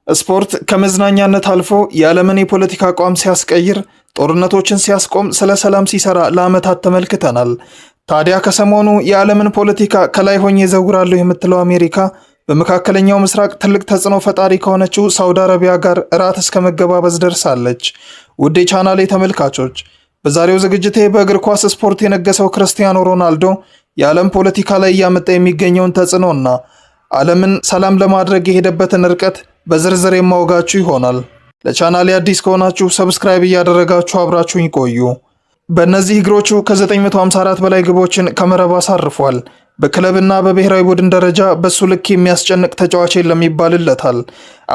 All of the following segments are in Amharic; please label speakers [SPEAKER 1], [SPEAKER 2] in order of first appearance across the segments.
[SPEAKER 1] ስፖርት ከመዝናኛነት አልፎ የዓለምን የፖለቲካ አቋም ሲያስቀይር፣ ጦርነቶችን ሲያስቆም፣ ስለ ሰላም ሲሰራ ለዓመታት ተመልክተናል። ታዲያ ከሰሞኑ የዓለምን ፖለቲካ ከላይ ሆኜ ዘውራለሁ የምትለው አሜሪካ በመካከለኛው ምስራቅ ትልቅ ተጽዕኖ ፈጣሪ ከሆነችው ሳውዲ አረቢያ ጋር እራት እስከ መገባበዝ ደርሳለች። ውድ የቻናሌ ተመልካቾች፣ በዛሬው ዝግጅቴ በእግር ኳስ ስፖርት የነገሰው ክርስቲያኖ ሮናልዶ የዓለም ፖለቲካ ላይ እያመጣ የሚገኘውን ተጽዕኖና ዓለምን ሰላም ለማድረግ የሄደበትን ርቀት በዝርዝር የማወጋችሁ ይሆናል። ለቻናሌ አዲስ ከሆናችሁ ሰብስክራይብ እያደረጋችሁ አብራችሁኝ ቆዩ። በእነዚህ እግሮቹ ከ954 በላይ ግቦችን ከመረብ አሳርፏል። በክለብና በብሔራዊ ቡድን ደረጃ በሱ ልክ የሚያስጨንቅ ተጫዋች የለም ይባልለታል።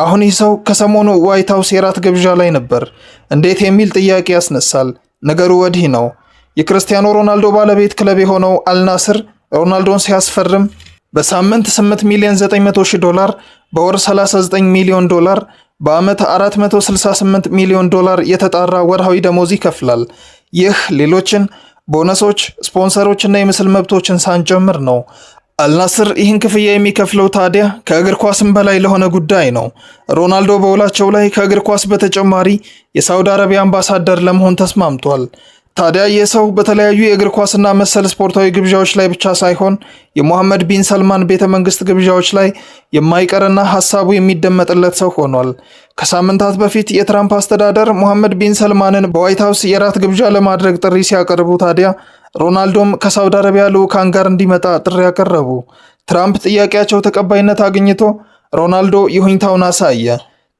[SPEAKER 1] አሁን ይህ ሰው ከሰሞኑ ዋይት ሃውስ የራት ግብዣ ላይ ነበር። እንዴት የሚል ጥያቄ ያስነሳል። ነገሩ ወዲህ ነው። የክርስቲያኖ ሮናልዶ ባለቤት ክለብ የሆነው አልናስር ሮናልዶን ሲያስፈርም በሳምንት $8,900,000 በወር $39 ሚሊዮን በዓመት $468 ሚሊዮን የተጣራ ወርሃዊ ደሞዝ ይከፍላል። ይህ ሌሎችን ቦነሶች፣ ስፖንሰሮችና የምስል መብቶችን ሳንጨምር ነው። አልናስር ይህን ክፍያ የሚከፍለው ታዲያ ከእግር ኳስም በላይ ለሆነ ጉዳይ ነው። ሮናልዶ በውላቸው ላይ ከእግር ኳስ በተጨማሪ የሳውዲ አረቢያ አምባሳደር ለመሆን ተስማምቷል። ታዲያ የሰው በተለያዩ የእግር ኳስና መሰል ስፖርታዊ ግብዣዎች ላይ ብቻ ሳይሆን የሙሐመድ ቢን ሰልማን ቤተ መንግስት ግብዣዎች ላይ የማይቀርና ሐሳቡ የሚደመጥለት ሰው ሆኗል። ከሳምንታት በፊት የትራምፕ አስተዳደር ሙሐመድ ቢን ሰልማንን በዋይት ሃውስ የራት ግብዣ ለማድረግ ጥሪ ሲያቀርቡ ታዲያ ሮናልዶም ከሳውዲ አረቢያ ልዑካን ጋር እንዲመጣ ጥሪ ያቀረቡ። ትራምፕ ጥያቄያቸው ተቀባይነት አግኝቶ ሮናልዶ ይሁንታውን አሳየ።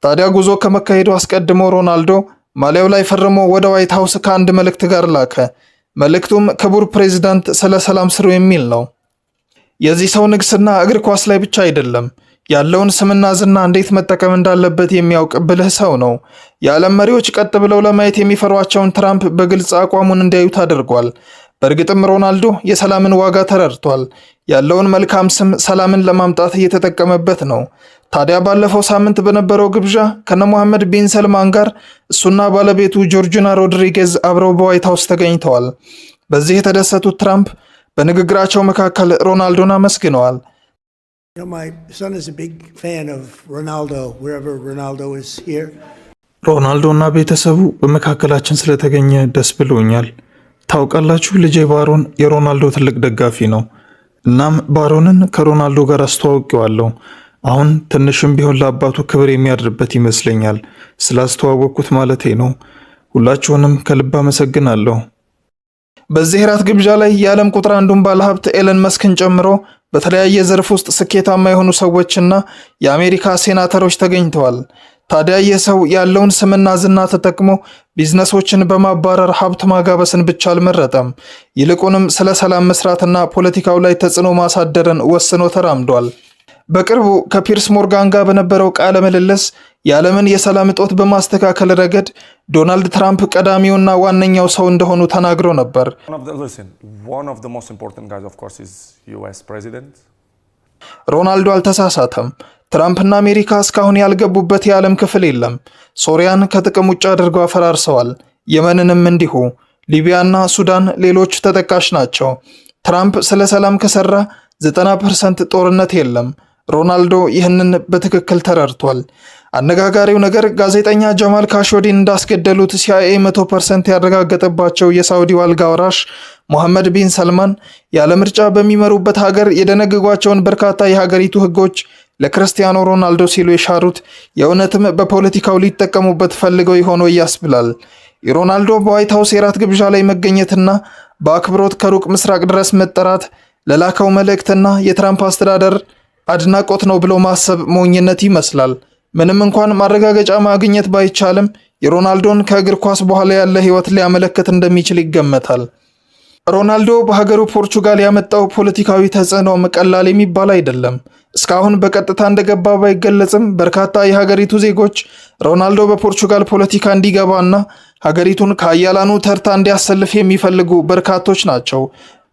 [SPEAKER 1] ታዲያ ጉዞ ከመካሄዱ አስቀድሞ ሮናልዶ ማሊያው ላይ ፈርሞ ወደ ዋይት ሃውስ ከአንድ መልእክት ጋር ላከ። መልእክቱም ክቡር ፕሬዝዳንት ስለ ሰላም ስሩ የሚል ነው። የዚህ ሰው ንግስና እግር ኳስ ላይ ብቻ አይደለም። ያለውን ስምና ዝና እንዴት መጠቀም እንዳለበት የሚያውቅ ብልህ ሰው ነው። የዓለም መሪዎች ቀጥ ብለው ለማየት የሚፈሯቸውን ትራምፕ በግልጽ አቋሙን እንዲያዩት አድርጓል። በእርግጥም ሮናልዶ የሰላምን ዋጋ ተረድቷል። ያለውን መልካም ስም ሰላምን ለማምጣት እየተጠቀመበት ነው። ታዲያ ባለፈው ሳምንት በነበረው ግብዣ ከነ ሙሐመድ ቢን ሰልማን ጋር እሱና ባለቤቱ ጆርጂና ሮድሪጌዝ አብረው በዋይት ሃውስ ተገኝተዋል። በዚህ የተደሰቱት ትራምፕ በንግግራቸው መካከል ሮናልዶን አመስግነዋል። ሮናልዶና ቤተሰቡ በመካከላችን ስለተገኘ ደስ ብሎኛል። ታውቃላችሁ፣ ልጄ ባሮን የሮናልዶ ትልቅ ደጋፊ ነው። እናም ባሮንን ከሮናልዶ ጋር አስተዋውቄዋለሁ። አሁን ትንሽም ቢሆን ለአባቱ ክብር የሚያድርበት ይመስለኛል። ስላስተዋወቅኩት ማለቴ ነው። ሁላችሁንም ከልብ አመሰግናለሁ። በዚህ ራት ግብዣ ላይ የዓለም ቁጥር አንዱን ባለሀብት ኤለን መስክን ጨምሮ በተለያየ ዘርፍ ውስጥ ስኬታማ የሆኑ ሰዎችና የአሜሪካ ሴናተሮች ተገኝተዋል። ታዲያ ይህ ሰው ያለውን ስምና ዝና ተጠቅሞ ቢዝነሶችን በማባረር ሀብት ማጋበስን ብቻ አልመረጠም። ይልቁንም ስለ ሰላም መስራትና ፖለቲካው ላይ ተጽዕኖ ማሳደርን ወስኖ ተራምዷል። በቅርቡ ከፒርስ ሞርጋን ጋር በነበረው ቃለ ምልልስ የዓለምን የሰላም እጦት በማስተካከል ረገድ ዶናልድ ትራምፕ ቀዳሚውና ዋነኛው ሰው እንደሆኑ ተናግሮ ነበር። ሮናልዶ አልተሳሳተም። ትራምፕና አሜሪካ እስካሁን ያልገቡበት የዓለም ክፍል የለም። ሶሪያን ከጥቅም ውጭ አድርገው አፈራርሰዋል። የመንንም እንዲሁ። ሊቢያና ሱዳን ሌሎች ተጠቃሽ ናቸው። ትራምፕ ስለ ሰላም ከሰራ 90% ጦርነት የለም። ሮናልዶ ይህንን በትክክል ተረድቷል። አነጋጋሪው ነገር ጋዜጠኛ ጀማል ካሾዲን እንዳስገደሉት ሲአይኤ 100% ያረጋገጠባቸው የሳውዲው አልጋ ወራሽ ሙሐመድ ቢን ሰልማን ያለ ምርጫ በሚመሩበት ሀገር የደነገጓቸውን በርካታ የሀገሪቱ ሕጎች ለክርስቲያኖ ሮናልዶ ሲሉ የሻሩት የእውነትም በፖለቲካው ሊጠቀሙበት ፈልገው ይሆን ያስብላል። የሮናልዶ በዋይት ሃውስ የራት ግብዣ ላይ መገኘትና በአክብሮት ከሩቅ ምስራቅ ድረስ መጠራት ለላከው መልእክትና የትራምፕ አስተዳደር አድናቆት ነው ብሎ ማሰብ ሞኝነት ይመስላል። ምንም እንኳን ማረጋገጫ ማግኘት ባይቻልም የሮናልዶን ከእግር ኳስ በኋላ ያለ ህይወት ሊያመለክት እንደሚችል ይገመታል። ሮናልዶ በሀገሩ ፖርቹጋል ያመጣው ፖለቲካዊ ተጽዕኖ ቀላል የሚባል አይደለም። እስካሁን በቀጥታ እንደገባ ባይገለጽም በርካታ የሀገሪቱ ዜጎች ሮናልዶ በፖርቹጋል ፖለቲካ እንዲገባና ሀገሪቱን ከአያላኑ ተርታ እንዲያሰልፍ የሚፈልጉ በርካቶች ናቸው።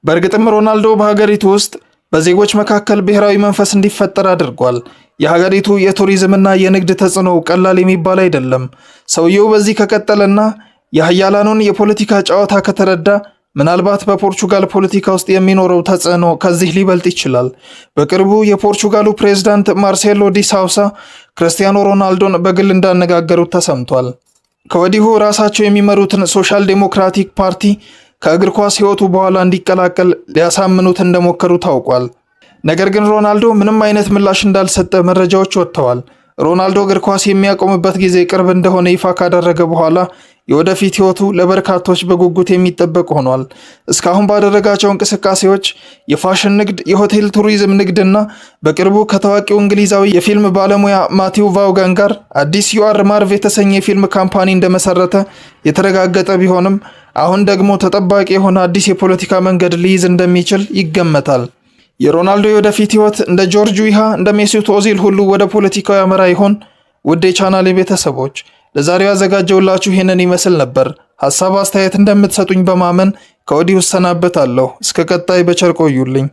[SPEAKER 1] በእርግጥም ሮናልዶ በሀገሪቱ ውስጥ በዜጎች መካከል ብሔራዊ መንፈስ እንዲፈጠር አድርጓል። የሀገሪቱ የቱሪዝምና የንግድ ተጽዕኖ ቀላል የሚባል አይደለም። ሰውየው በዚህ ከቀጠለና የሀያላኑን የፖለቲካ ጨዋታ ከተረዳ ምናልባት በፖርቹጋል ፖለቲካ ውስጥ የሚኖረው ተጽዕኖ ከዚህ ሊበልጥ ይችላል። በቅርቡ የፖርቹጋሉ ፕሬዝዳንት ማርሴሎ ዲ ሳውሳ ክርስቲያኖ ሮናልዶን በግል እንዳነጋገሩት ተሰምቷል። ከወዲሁ ራሳቸው የሚመሩትን ሶሻል ዴሞክራቲክ ፓርቲ ከእግር ኳስ ሕይወቱ በኋላ እንዲቀላቀል ሊያሳምኑት እንደሞከሩ ታውቋል። ነገር ግን ሮናልዶ ምንም አይነት ምላሽ እንዳልሰጠ መረጃዎች ወጥተዋል። ሮናልዶ እግር ኳስ የሚያቆምበት ጊዜ ቅርብ እንደሆነ ይፋ ካደረገ በኋላ የወደፊት ሕይወቱ ለበርካቶች በጉጉት የሚጠበቅ ሆኗል። እስካሁን ባደረጋቸው እንቅስቃሴዎች የፋሽን ንግድ፣ የሆቴል ቱሪዝም ንግድና በቅርቡ ከታዋቂው እንግሊዛዊ የፊልም ባለሙያ ማቲው ቫውጋን ጋር አዲስ ዩአር ማርቭ የተሰኘ የፊልም ካምፓኒ እንደመሰረተ የተረጋገጠ ቢሆንም አሁን ደግሞ ተጠባቂ የሆነ አዲስ የፖለቲካ መንገድ ሊይዝ እንደሚችል ይገመታል። የሮናልዶ የወደፊት ሕይወት እንደ ጆርጅ ዊሃ እንደ ሜሱት ኦዚል ሁሉ ወደ ፖለቲካው ያመራ ይሆን? ውድ የቻናሌ ቤተሰቦች ለዛሬው ያዘጋጀውላችሁ ይህንን ይመስል ነበር። ሐሳብ አስተያየት እንደምትሰጡኝ በማመን ከወዲሁ እሰናበታለሁ። እስከ ቀጣይ በቸር ቆዩልኝ።